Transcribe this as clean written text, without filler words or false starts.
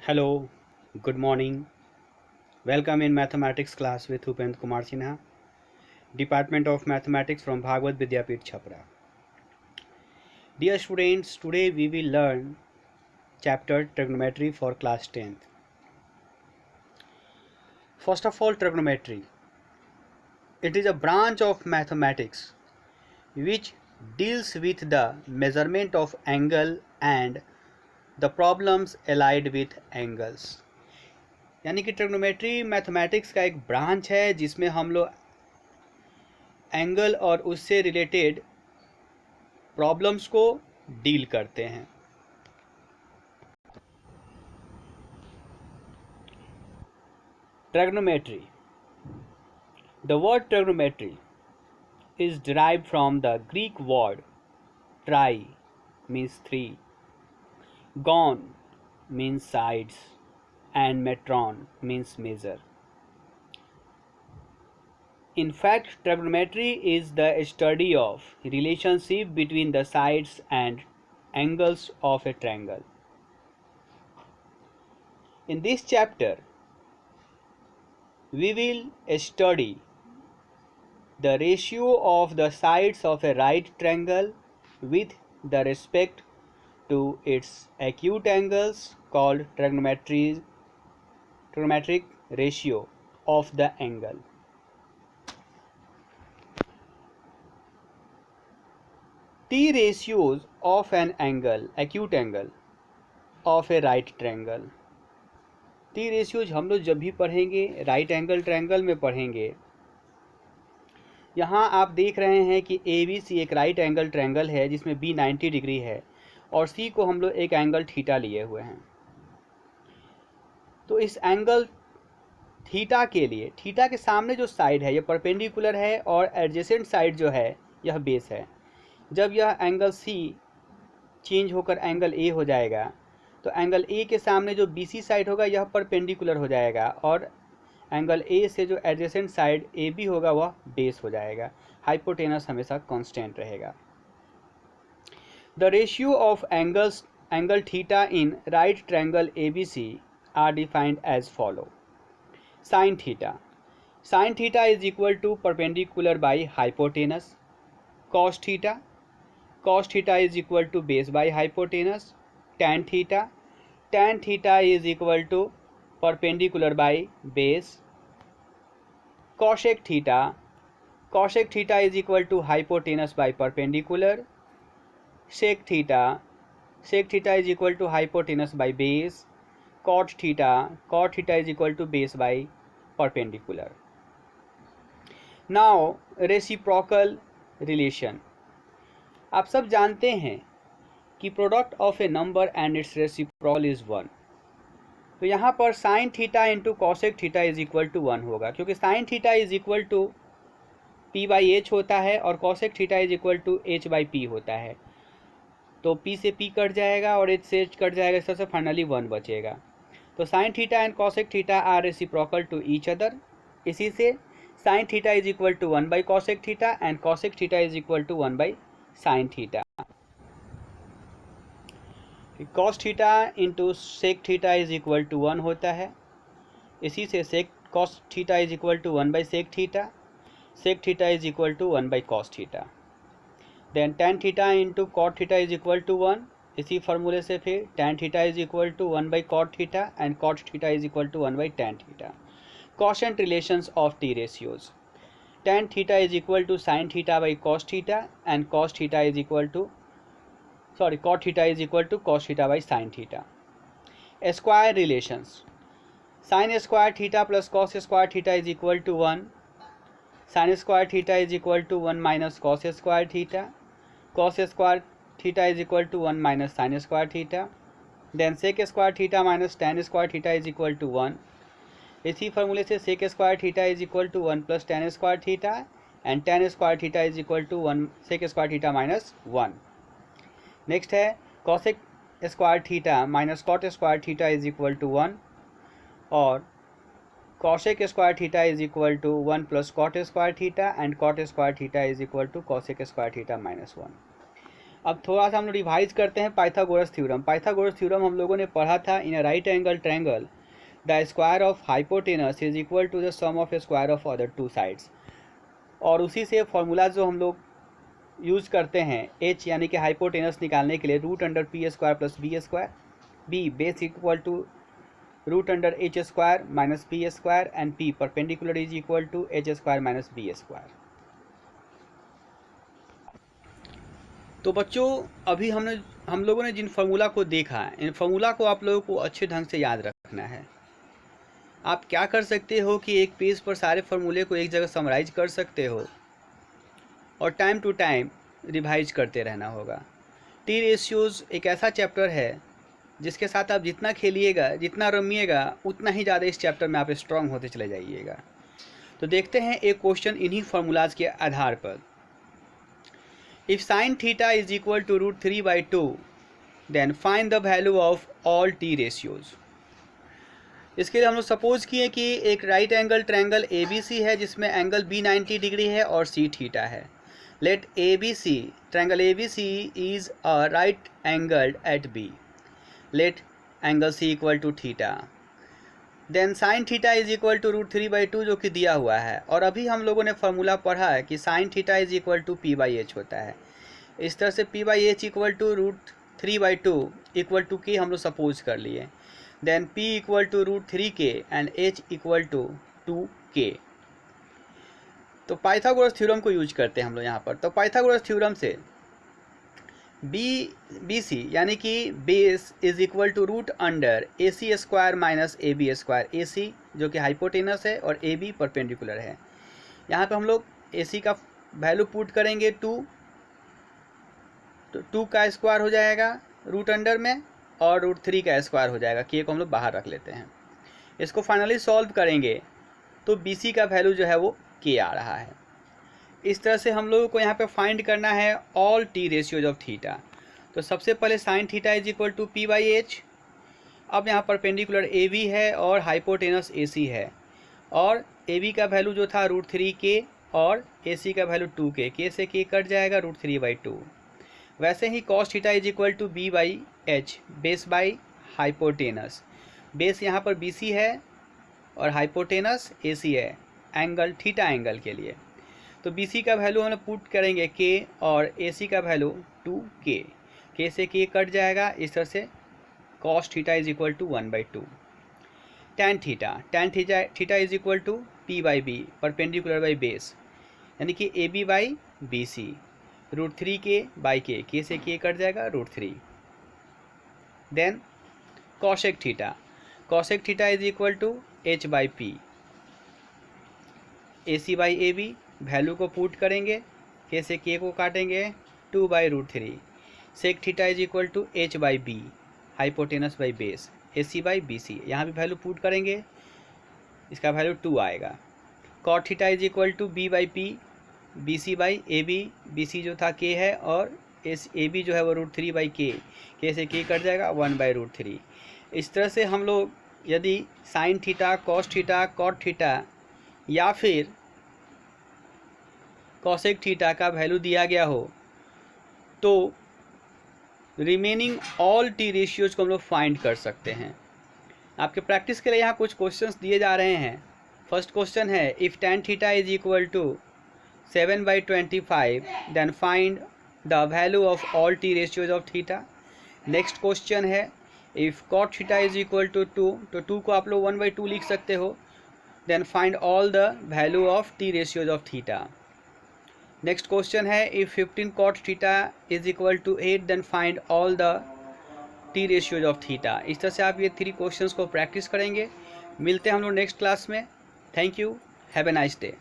Hello, good morning. Welcome in mathematics class with Upend Kumar Sinha, Department of Mathematics from Bhagavad Vidyapith Chhapra. Dear students, today we will learn chapter trigonometry for class 10th. First of all, trigonometry. It is a branch of mathematics which deals with the measurement of angle and the problems allied with angles. यानी कि trigonometry mathematics का एक branch है जिसमें हम लोग angle और उससे रिलेटेड प्रॉब्लम्स को डील करते हैं. Trigonometry. The word trigonometry is derived from the Greek word tri means three, gon means sides, and metron means measure. In fact, trigonometry is the study of relationship between the sides and angles of a triangle. In this chapter, we will study the ratio of the sides of a right triangle with the respect to its acute angles called trigonometric ratio of the angle. T ratios of an angle, acute angle of a right triangle. T ratios हम लोग जब भी पढ़ेंगे right angle triangle में पढ़ेंगे. यहाँ आप देख रहे हैं कि ए बी सी एक राइट एंगल ट्रायंगल है जिसमें बी 90 डिग्री है और सी को हम लोग एक एंगल थीटा लिए हुए हैं. तो इस एंगल थीटा के लिए थीटा के सामने जो साइड है यह परपेंडिकुलर है और एडजेसेंट साइड जो है यह बेस है. जब यह एंगल सी चेंज होकर एंगल ए हो जाएगा तो एंगल ए के सामने जो बी सी साइड होगा यह परपेंडिकुलर हो जाएगा और एंगल ए से जो एडजेसेंट साइड ए बी होगा वह बेस हो जाएगा. हाइपोटेनस हमेशा कांस्टेंट रहेगा. The ratio of angle theta in right triangle A B C are defined as follow. Sine theta is equal to perpendicular by hypotenuse. Cos theta is equal to base by hypotenuse. tan theta is equal to perpendicular by base. Cosec theta is equal to hypotenuse by perpendicular. Sec theta is equal to hypotenuse by base. Cot theta is equal to base by perpendicular. Now reciprocal relation. आप सब जानते हैं कि product of a number and its reciprocal is 1. तो यहाँ पर sine theta into cosec theta is equal to 1 होगा क्योंकि sine theta is equal to P by H होता है और cosec theta is equal to H by P होता है. तो पी से पी कट जाएगा और एच से एच कट जाएगा, इस तरह से फाइनली 1 बचेगा. तो sine theta and cosec theta are reciprocal to each other. इसी से sine theta is equal to 1 by cosec theta and cosec theta is equal to 1 by sine theta. Cos theta into sec theta is equal to 1 होता है. इसी से sec cos theta is equal to 1 by sec theta is equal to 1 by cos theta. Then tan theta into cot theta is equal to 1. इसी फार्मूले से फिर tan theta is equal to 1 by cot theta and cot theta is equal to 1 by tan theta. Quotient relations of T ratios. Tan theta is equal to sine theta by cos theta and cos theta is equal to cot theta is equal to cos theta by sin theta. Square relations. Sin square theta plus cos square theta is equal to 1. Sin square theta is equal to 1 minus cos square theta. Cos square theta is equal to 1 minus sin square theta. Then sec square theta minus tan square theta is equal to 1. इसी फार्मूले से sec square theta is equal to 1 plus tan square theta and tan square theta is equal to 1 sec square theta minus 1. Next है cosec square theta minus cot square theta is equal to 1 और cosec square theta is equal to 1 plus cot square theta and cot square theta is equal to cosec square theta minus 1. अब थोड़ा सा हम लोग revise करते हैं Pythagoras theorem. Pythagoras theorem हम लोगों ने पढ़ा था, in a right angle triangle the square of hypotenuse is equal to the sum of square of other two sides. और उसी से फॉर्मूला जो हम लोग यूज़ करते हैं h यानी कि हाइपोटेनस निकालने के लिए, root under P square plus B square, B base equal to root under H square minus P square and P perpendicular is equal to H square minus B square. तो बच्चों अभी हम लोगों ने जिन फार्मूला को देखा, इन फार्मूला को आप लोगों को अच्छे ढंग से याद रखना है। आप क्या कर सकते हो कि एक पेज पर सारे फार्मूले को एक जगह समराइज कर सकते हो और टाइम टू टाइम रिवाइज करते रहना होगा। टी रेशियोज़ एक ऐसा चैप्टर है जिसके साथ आप जितना खेलिएगा, जितना रमिएगा, उतना ही ज़्यादा इस चैप्टर में आप स्ट्रांग होते चले जाइएगा। तो देखते हैं एक क्वेश्चन इन्हीं फार्मूलाज के आधार पर। If sine theta is equal to √3/2 then find the value of all T ratios. इसके लिए हम लोग सपोज किए कि एक राइट एंगल ट्रायंगल ABC है जिसमें एंगल B 90 डिग्री है और C थीटा है। Let ABC, triangle ABC is a right angled at B। Let angle C equal to theta. Then sine theta is equal to √3/2 जो कि दिया हुआ है। और अभी हम लोगों ने फार्मूला पढ़ा है कि sine theta is equal to P/H होता है। इस तरह से P/H equal to √3/2 equal to K हम लोग सपोज कर लिए। Then P equal to √3K and H equal to 2K। तो पाइथागोरस थ्योरम को यूज करते हैं हम लोग यहाँ पर। तो पाइथागोरस थ्योरम से BC यानी कि base is equal to root under AC square minus AB square. AC जो कि हाइपोटेनस है और AB परपेंडिकुलर है। यहाँ पे हम लोग AC का वैल्यू पुट करेंगे 2, तो 2 का स्क्वायर हो जाएगा रूट अंडर में और √3 का स्क्वायर हो जाएगा। K को हम लोग बाहर रख लेते हैं। इसको फाइनली सॉल्व करेंगे तो BC का वैल्यू जो है वो K आ रहा है। इस तरह से हम लोगों को यहाँ पे फाइंड करना है all T ratios of theta. तो सबसे पहले sine theta is equal to P/H। अब यहाँ परपेंडिकुलर AB है और हाइपोटेनस AC है और AB का वैल्यू जो था √3K और AC का वैल्यू 2K। K से K कट जाएगा √3/2। वैसे ही cos theta is equal to B/H, base by hypotenuse. Base यहाँ पर BC है और हाइपोटेनस AC है एंगल थीटा एंगल के लिए। तो BC का वैल्यू हम लोग पुट करेंगे K और AC का वैल्यू 2K। K से K कट जाएगा। इस तरह से cos theta is equal to 1/2। tan theta is equal to P/B, perpendicular by base यानी कि AB/BC, √3K/K। K से K कट जाएगा √3। Then cosec theta is equal to H/P। AC/AB value को पुट करेंगे, K से K को काटेंगे 2/√3। Sec theta is equal to H/B, hypotenuse by base, AC/BC। यहाँ भी वैल्यू पुट करेंगे, इसका वैल्यू 2 आएगा। Cot theta is equal to B/P, BC/AB। BC जो था K है और AB जो है वो √3/K। K से K कट जाएगा 1/√3। इस तरह से हम लोग यदि sine theta, cos theta, cot theta या फिर कॉसेक थीटा का वैल्यू दिया गया हो तो रिमेनिंग ऑल टी रेशियोज को हम लोग फाइंड कर सकते हैं। आपके प्रैक्टिस के लिए यहाँ कुछ क्वेश्चंस दिए जा रहे हैं। फर्स्ट क्वेश्चन है if tan theta is equal to 7/25 then find the value of all T ratios of theta. Next question है if cot theta is equal to 2, तो 2 को आप लोग 1/2 लिख सकते हो। Then find all the value of T ratios of theta. Next question है if 15 cot theta is equal to 8 then find all the T ratios of theta. इस तरह से आप ये 3 क्वेश्चंस को प्रैक्टिस करेंगे। मिलते हैं हम लोग नेक्स्ट क्लास में। Thank you, have a nice day.